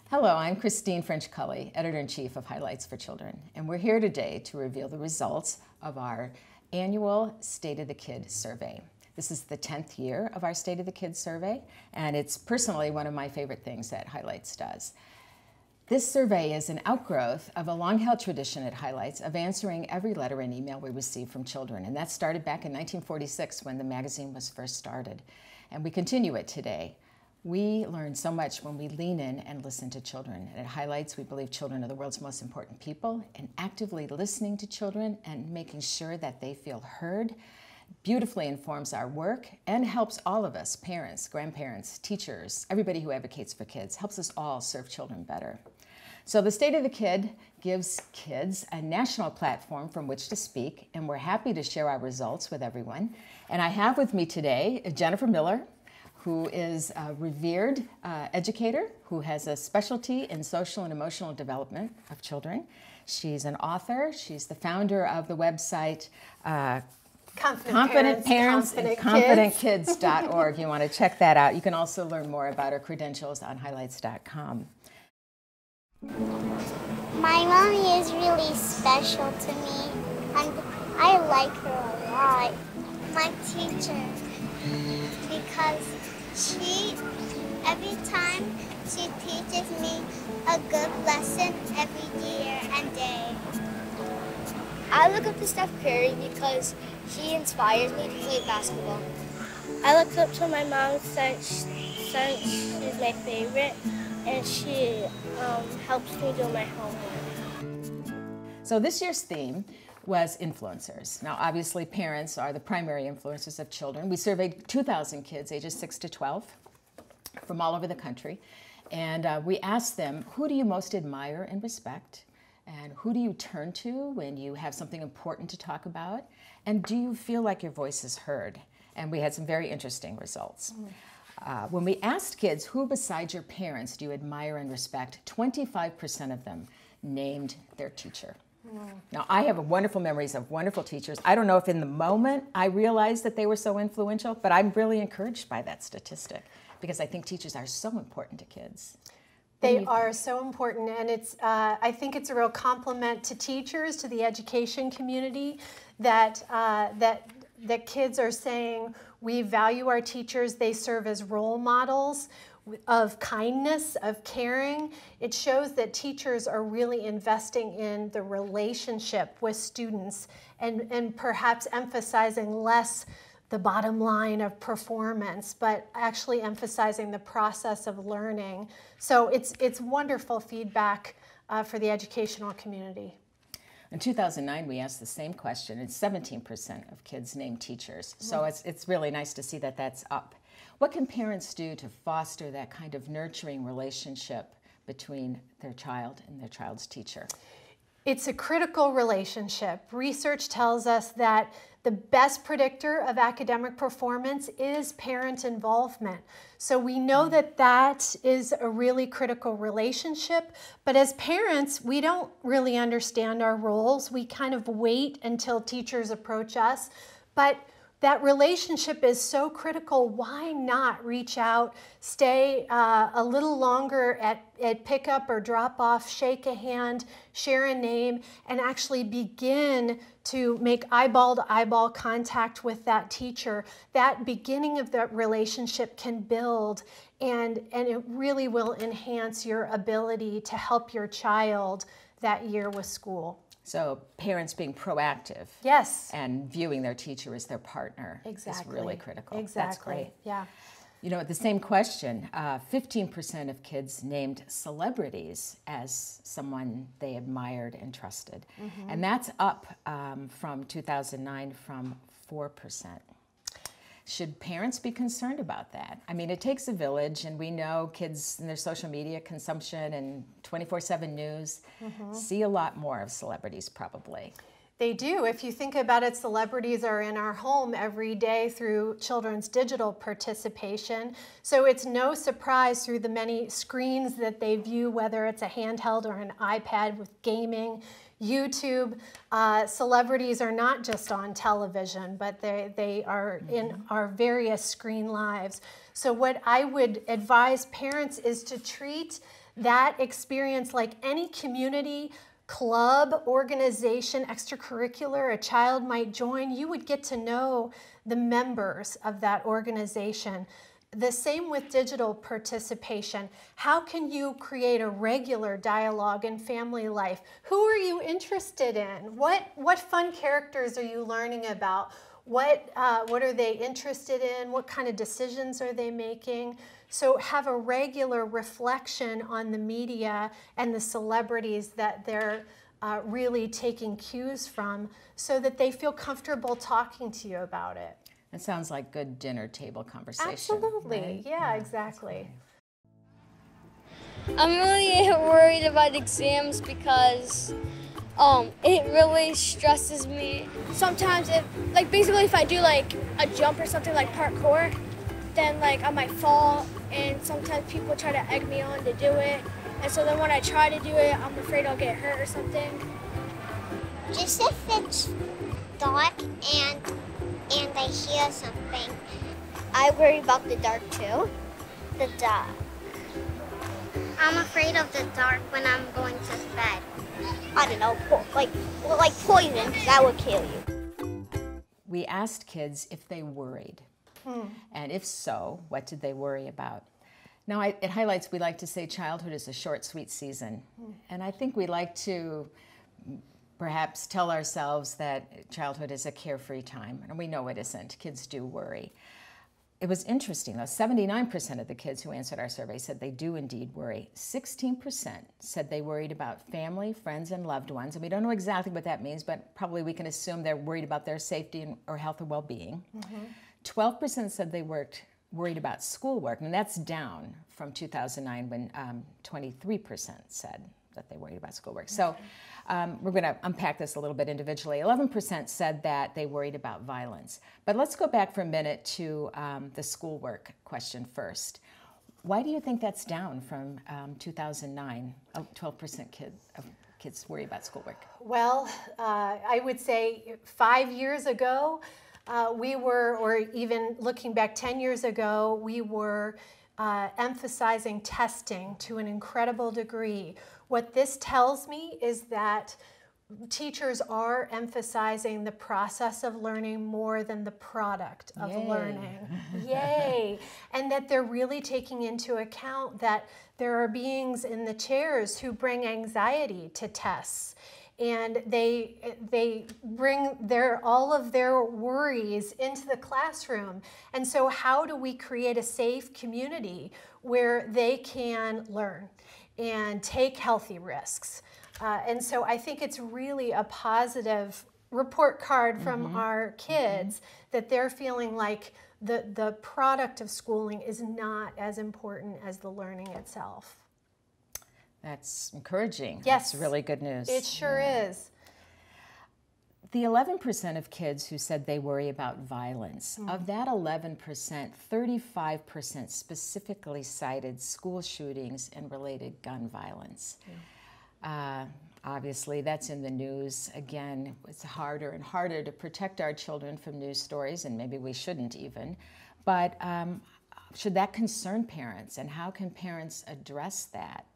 Hello, I'm Christine French-Cully, Editor-in-Chief of Highlights for Children, and we're here today to reveal the results of our annual State of the Kid survey. This is the 10th year of our State of the Kid survey, and it's personally one of my favorite things that Highlights does. This survey is an outgrowth of a long-held tradition at Highlights of answering every letter and email we receive from children, and that started back in 1946 when the magazine was first started, and we continue it today. We learn so much when we lean in and listen to children. And at Highlights, we believe children are the world's most important people, and actively listening to children and making sure that they feel heard beautifully informs our work and helps all of us, parents, grandparents, teachers, everybody who advocates for kids, helps us all serve children better. So the State of the Kid gives kids a national platform from which to speak, and we're happy to share our results with everyone. And I have with me today Jennifer Miller, who is a revered educator who has a specialty in social and emotional development of children. She's an author. She's the founder of the website Confident Parents and ConfidentKids.org. You want to check that out. You can also learn more about her credentials on highlights.com. My mommy is really special to me, and I like her a lot. My teacher, because every time she teaches me a good lesson every year and day. I look up to Steph Curry because she inspires me to play basketball. I look up to my mom since she's my favorite, and she helps me do my homework. So this year's theme was influencers. Now, obviously, parents are the primary influencers of children. We surveyed 2,000 kids ages 6 to 12 from all over the country, and we asked them, who do you most admire and respect? And who do you turn to when you have something important to talk about? And do you feel like your voice is heard? And we had some very interesting results. When we asked kids, who besides your parents do you admire and respect, 25% of them named their teacher. Now, I have wonderful memories of wonderful teachers. I don't know if in the moment I realized that they were so influential, but I'm really encouraged by that statistic because I think teachers are so important to kids. They are so important, and I think it's a real compliment to teachers, to the education community, that kids are saying we value our teachers. They serve as role models of kindness, of caring. It shows that teachers are really investing in the relationship with students and perhaps emphasizing less the bottom line of performance, but actually emphasizing the process of learning. So it's wonderful feedback for the educational community. In 2009, we asked the same question, and 17% of kids named teachers. So it's really nice to see that that's up. What can parents do to foster that kind of nurturing relationship between their child and their child's teacher? It's a critical relationship. Research tells us that the best predictor of academic performance is parent involvement. So we know that that is a really critical relationship, but as parents, we don't really understand our roles. We kind of wait until teachers approach us, but that relationship is so critical. Why not reach out, stay a little longer at pickup or drop off, shake a hand, share a name, and actually begin to make eyeball-to-eyeball contact with that teacher. That beginning of that relationship can build, and it really will enhance your ability to help your child that year with school. So parents being proactive, yes, and viewing their teacher as their partner is really critical. Exactly. That's great. Yeah. You know, the same question, 15% of kids named celebrities as someone they admired and trusted. And that's up from 2009 from 4%. Should parents be concerned about that? I mean, it takes a village, and we know kids in their social media consumption and 24/7 news see a lot more of celebrities probably. They do. If you think about it, celebrities are in our home every day through children's digital participation. So it's no surprise through the many screens that they view, whether it's a handheld or an iPad with gaming, YouTube. Celebrities are not just on television, but they are in our various screen lives. So what I would advise parents is to treat that experience, like any community, club, organization, extracurricular a child might join, you would get to know the members of that organization. The same with digital participation. How can you create a regular dialogue in family life? Who are you interested in? What fun characters are you learning about? What are they interested in? What kind of decisions are they making? So have a regular reflection on the media and the celebrities that they're really taking cues from, so that they feel comfortable talking to you about it. It sounds like good dinner table conversation. Absolutely, right? yeah, exactly. I'm really worried about exams because it really stresses me. Sometimes basically if I do like a jump or something like parkour, then like I might fall, and sometimes people try to egg me on to do it. And so then when I try to do it, I'm afraid I'll get hurt or something. Just if it's dark and I hear something. I worry about the dark too. The dark. I'm afraid of the dark when I'm going to bed. I don't know, like poison, that would kill you. We asked kids if they worried, and if so, what did they worry about? Now, at Highlights, we like to say childhood is a short, sweet season, and I think we like to perhaps tell ourselves that childhood is a carefree time, and we know it isn't. Kids do worry. It was interesting, though. 79% of the kids who answered our survey said they do indeed worry. 16% said they worried about family, friends, and loved ones. And we don't know exactly what that means, but probably we can assume they're worried about their safety or health or well-being. 12% said they worried about schoolwork, and that's down from 2009 when 23% said that they worried about schoolwork. So we're going to unpack this a little bit individually. 11% said that they worried about violence. But let's go back for a minute to the schoolwork question first. Why do you think that's down from 2009? 12% kids worry about schoolwork. Well, I would say 5 years ago, we were, or even looking back 10 years ago, we were emphasizing testing to an incredible degree. What this tells me is that teachers are emphasizing the process of learning more than the product of learning. Yay! And that they're really taking into account that there are beings in the chairs who bring anxiety to tests. And they bring all of their worries into the classroom. And so how do we create a safe community where they can learn and take healthy risks? And so I think it's really a positive report card from our kids that they're feeling like the product of schooling is not as important as the learning itself. That's encouraging. Yes. That's really good news. It sure is. The 11% of kids who said they worry about violence, of that 11%, 35% specifically cited school shootings and related gun violence. Obviously, that's in the news. Again, it's harder and harder to protect our children from news stories, and maybe we shouldn't even. But should that concern parents, and how can parents address that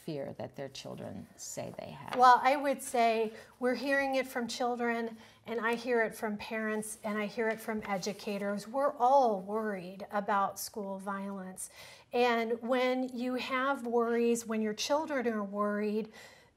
fear that their children say they have? Well, I would say we're hearing it from children, and I hear it from parents, and I hear it from educators. We're all worried about school violence. And when you have worries, when your children are worried,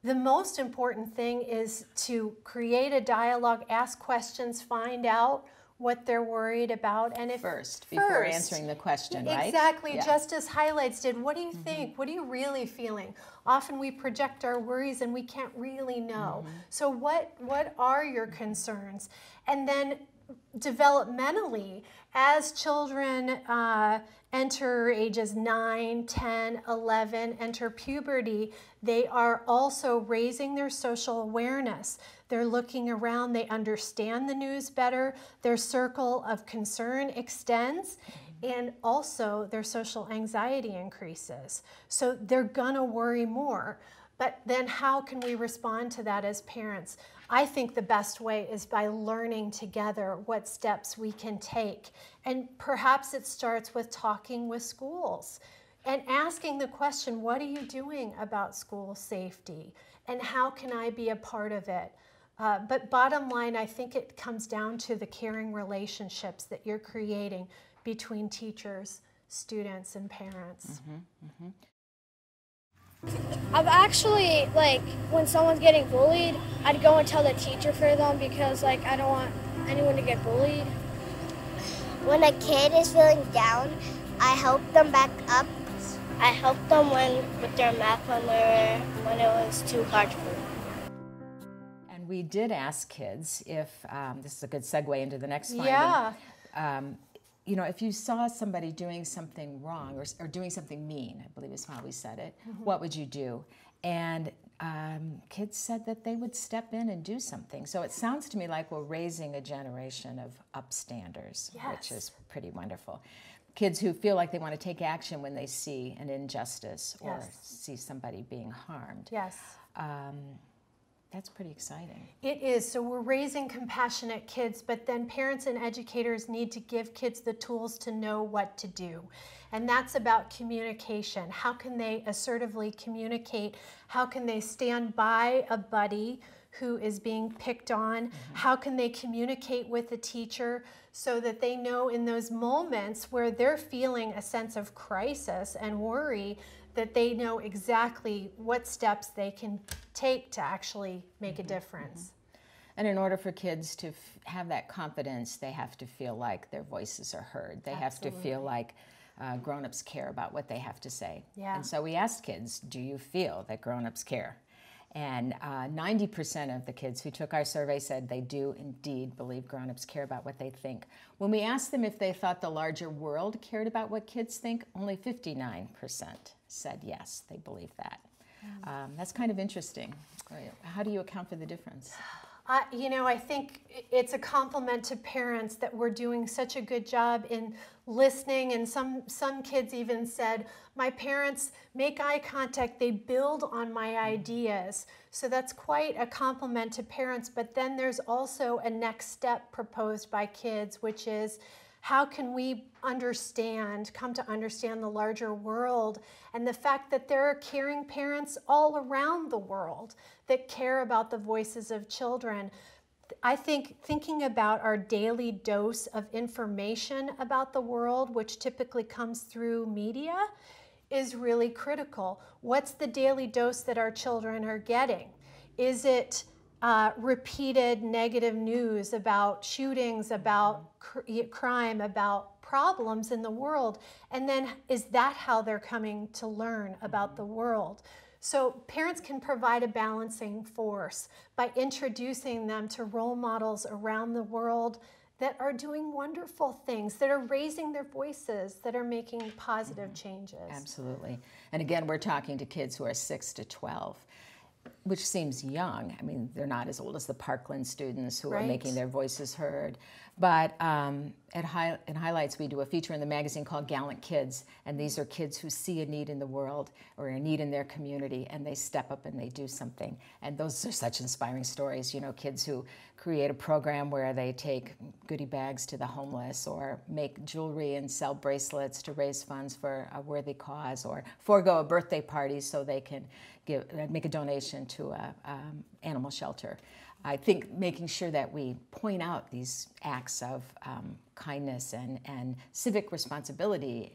the most important thing is to create a dialogue, ask questions, find out what they're worried about, and if before answering the question, right? Exactly, yeah. Just as Highlights did. What do you think? What are you really feeling? Often we project our worries and we can't really know. So what are your concerns? And then developmentally, as children enter ages 9, 10, 11, enter puberty, they are also raising their social awareness. They're looking around, they understand the news better, their circle of concern extends, and also their social anxiety increases. So they're gonna worry more. But then how can we respond to that as parents? I think the best way is by learning together what steps we can take. And perhaps it starts with talking with schools. And asking the question, what are you doing about school safety? And how can I be a part of it? But bottom line, I think it comes down to the caring relationships that you're creating between teachers, students, and parents. I've actually, like, when someone's getting bullied, I'd go and tell the teacher for them because, like, I don't want anyone to get bullied. When a kid is feeling down, I help them back up. I helped them with their math when it was too hard for them. And we did ask kids if, this is a good segue into the next finding. Yeah. You know, if you saw somebody doing something wrong or doing something mean, I believe is how we said it, what would you do? And kids said that they would step in and do something. So it sounds to me like we're raising a generation of upstanders, which is pretty wonderful. Kids who feel like they want to take action when they see an injustice or see somebody being harmed. Yes. That's pretty exciting. It is. So we're raising compassionate kids, but then parents and educators need to give kids the tools to know what to do. And that's about communication. How can they assertively communicate? How can they stand by a buddy who is being picked on? How can they communicate with the teacher so that they know in those moments where they're feeling a sense of crisis and worry, that they know exactly what steps they can take to actually make a difference. And in order for kids to have that confidence, they have to feel like their voices are heard. They have to feel like grown-ups care about what they have to say. And so we asked kids, do you feel that grown-ups care? And 90% of the kids who took our survey said they do indeed believe grown-ups care about what they think. When we asked them if they thought the larger world cared about what kids think, only 59% said yes, they believe that. That's kind of interesting. How do you account for the difference? You know, I think it's a compliment to parents that we're doing such a good job in listening, and some kids even said, my parents make eye contact, they build on my ideas. So that's quite a compliment to parents, but then there's also a next step proposed by kids, which is, how can we come to understand the larger world and the fact that there are caring parents all around the world that care about the voices of children. I think thinking about our daily dose of information about the world, which typically comes through media, is really critical. What's the daily dose that our children are getting? Is it repeated negative news about shootings, about crime, about problems in the world? And then is that how they're coming to learn about the world? So parents can provide a balancing force by introducing them to role models around the world that are doing wonderful things, that are raising their voices, that are making positive changes. Absolutely. And again, we're talking to kids who are 6 to 12. Which seems young. I mean, they're not as old as the Parkland students who are making their voices heard. But in Highlights, we do a feature in the magazine called Gallant Kids, and these are kids who see a need in the world or a need in their community, and they step up and they do something. And those are such inspiring stories. You know, kids who create a program where they take goodie bags to the homeless, or make jewelry and sell bracelets to raise funds for a worthy cause, or forego a birthday party so they can make a donation to an animal shelter. I think making sure that we point out these acts of kindness and civic responsibility,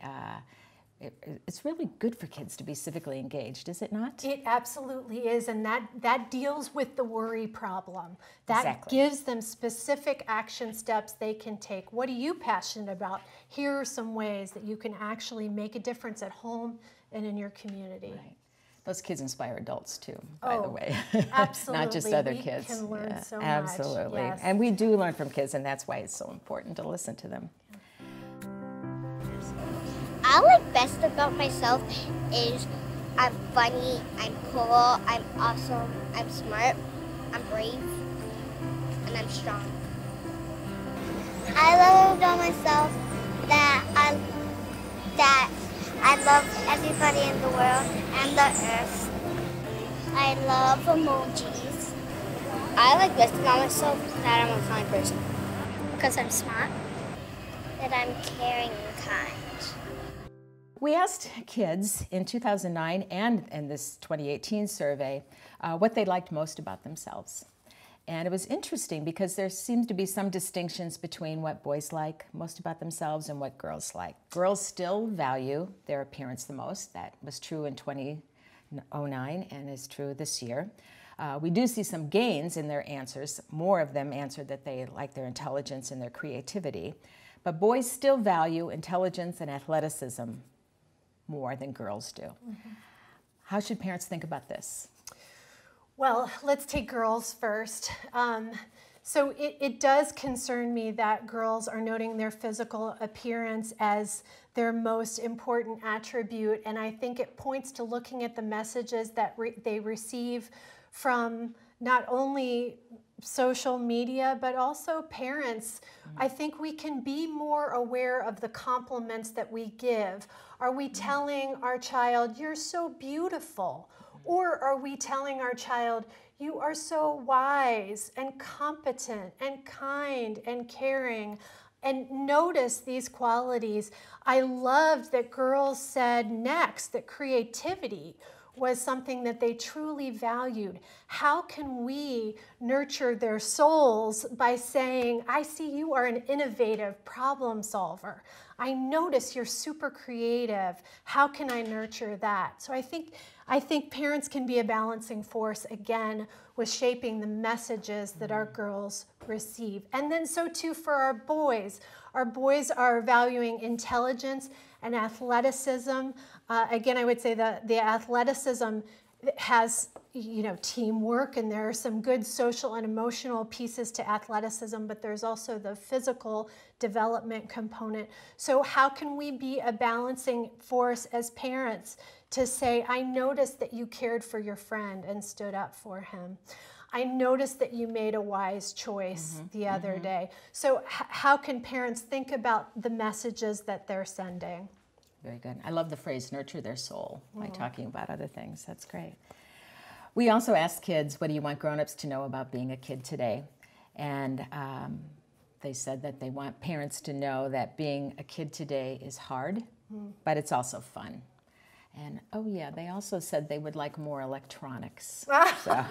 it's really good for kids to be civically engaged, is it not? It absolutely is, and that deals with the worry problem. That gives them specific action steps they can take. What are you passionate about? Here are some ways that you can actually make a difference at home and in your community. Right. Those kids inspire adults too, by the way. Absolutely. Not just other kids. We can learn so much. Absolutely. Yes. And we do learn from kids, and that's why it's so important to listen to them. I like best about myself is I'm funny, I'm cool, I'm awesome, I'm smart, I'm brave, and I'm strong. I love about myself that I love everybody in the world and the earth. I love emojis. I like best about myself that I'm a kind person. Because I'm smart. That I'm caring and kind. We asked kids in 2009 and in this 2018 survey what they liked most about themselves. And it was interesting because there seems to be some distinctions between what boys like most about themselves and what girls like. Girls still value their appearance the most. That was true in 2009 and is true this year. We do see some gains in their answers. More of them answered that they like their intelligence and their creativity. But boys still value intelligence and athleticism more than girls do. Mm-hmm. How should parents think about this? Well, let's take girls first. So it does concern me that girls are noting their physical appearance as their most important attribute, and I think it points to looking at the messages that they receive from not only social media, but also parents. Mm-hmm. I think we can be more aware of the compliments that we give. Are we telling our child, "You're so beautiful"? Or are we telling our child, "You are so wise and competent and kind and caring"? And notice these qualities. I loved that girls said next that creativity was something that they truly valued. How can we nurture their souls by saying, "I see you are an innovative problem solver. I notice you're super creative. How can I nurture that?" So I think parents can be a balancing force, again, with shaping the messages that our girls receive. And then so too for our boys. Our boys are valuing intelligence and athleticism. Again, I would say that the athleticism has, teamwork, and there are some good social and emotional pieces to athleticism, but there's also the physical development component. So how can we be a balancing force as parents to say, "I noticed that you cared for your friend and stood up for him. I noticed that you made a wise choice the other day." So how can parents think about the messages that they're sending? Very good. I love the phrase "nurture their soul" by talking about other things. That's great. We also asked kids, what do you want grown-ups to know about being a kid today? And they said that they want parents to know that being a kid today is hard, but it's also fun. And they also said they would like more electronics. So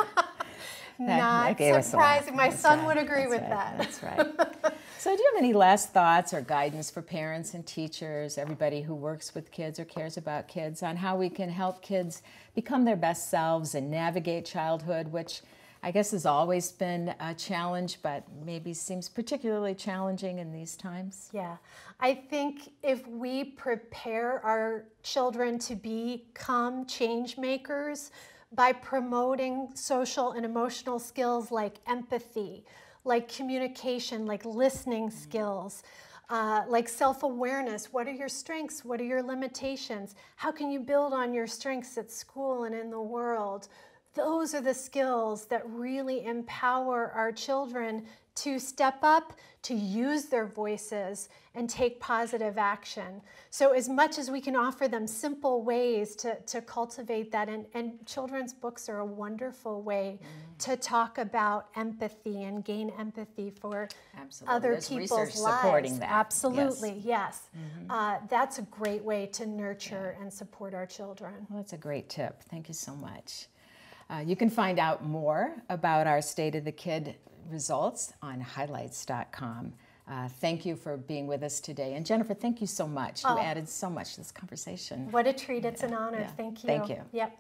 not surprising. My son would agree with that. That's right. So do you have any last thoughts or guidance for parents and teachers, everybody who works with kids or cares about kids, on how we can help kids become their best selves and navigate childhood, which I guess has always been a challenge, but maybe seems particularly challenging in these times? Yeah. I think if we prepare our children to become change makers by promoting social and emotional skills like empathy, like communication, like listening skills, like self-awareness. What are your strengths? What are your limitations? How can you build on your strengths at school and in the world? Those are the skills that really empower our children to step up, to use their voices, and take positive action. So as much as we can offer them simple ways to cultivate that, and children's books are a wonderful way to talk about empathy and gain empathy for other There's people's research lives. supporting that. Absolutely, yes. That's a great way to nurture and support our children. Well, that's a great tip. Thank you so much. You can find out more about our State of the Kid results on highlights.com. Thank you for being with us today. And Jennifer, thank you so much. You added so much to this conversation. What a treat. It's an honor. Thank you. Thank you. Yep.